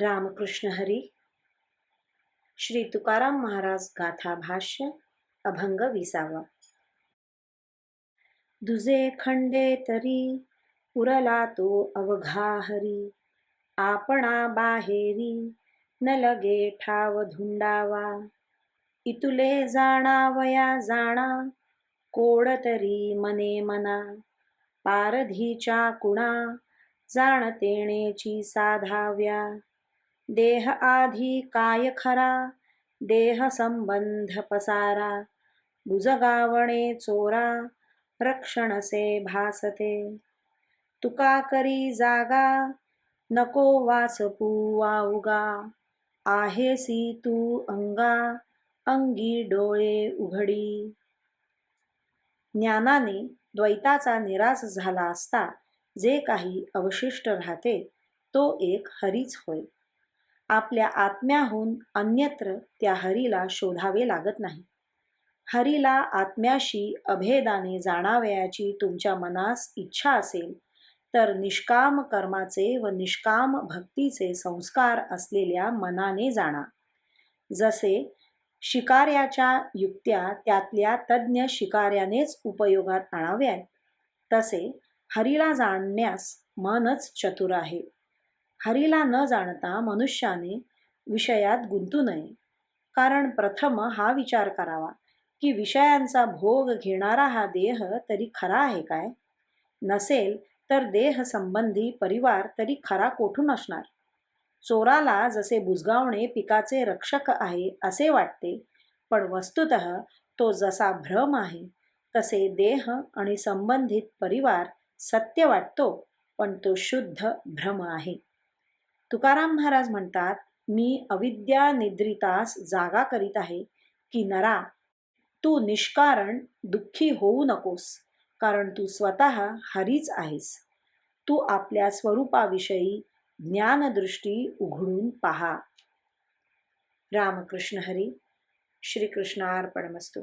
रामकृष्ण हरी. श्री तुकाराम महाराज गाथा भाष्य अभंग 20. दुजे खंडे तरी पुरला तो अवघा हरी, आपणा बाहेरी न लगे ठाव धुंडावा. इतुले जाणावया जाणा कोड तरी मने मना, पारधीच्या कुणा जाणतेणेची साधाव्या. देह आधी काय खरा देह संबंध पसारा, बुजगावणे चोरा रक्षणसे भासते. तुका करी जागा नको वासपू वाउगा, आहेसी तू अंगा अंगी डोळे उघडी. ज्ञानाने द्वैताचा निराश झाला असता जे काही अवशिष्ट राहते तो एक हरीच होय. आपल्या आत्म्याहून अन्यत्र त्या हरीला शोधावे लागत नाही. हरीला आत्म्याशी अभेदाने जाणावयाची तुमच्या मनास इच्छा असेल तर निष्काम कर्माचे व निष्काम भक्तीचे संस्कार असलेल्या मनाने जाणा. जसे शिकाऱ्याच्या युक्त्या त्यातल्या तज्ज्ञ शिकाऱ्यानेच उपयोगात आणाव्यात, तसे हरीला जाणण्यास मनच चतुर आहे. हरीला न जाणता मनुष्याने विषयात गुंतू नये. कारण प्रथम हा विचार करावा की विषयांचा भोग घेणारा हा देह तरी खरा आहे काय? नसेल तर देह संबंधी परिवार तरी खरा कोठून असणार? चोराला जसे बुजगावणे पिकाचे रक्षक आहे असे वाटते, पण वस्तुतः तो जसा भ्रम आहे तसे देह आणि संबंधित परिवार सत्य वाटतो, पण तो शुद्ध भ्रम आहे. तुकाराम महाराज म्हणतात, मी अविद्या निद्रितास जागा करीत आहे की नरा, तू निष्कारण दुःखी होऊ नकोस, कारण तू स्वतः हरीच आहेस. तू आपल्या स्वरूपाविषयी ज्ञानदृष्टी उघडून पहा. रामकृष्ण हरी. श्रीकृष्णार्पणमस्तु.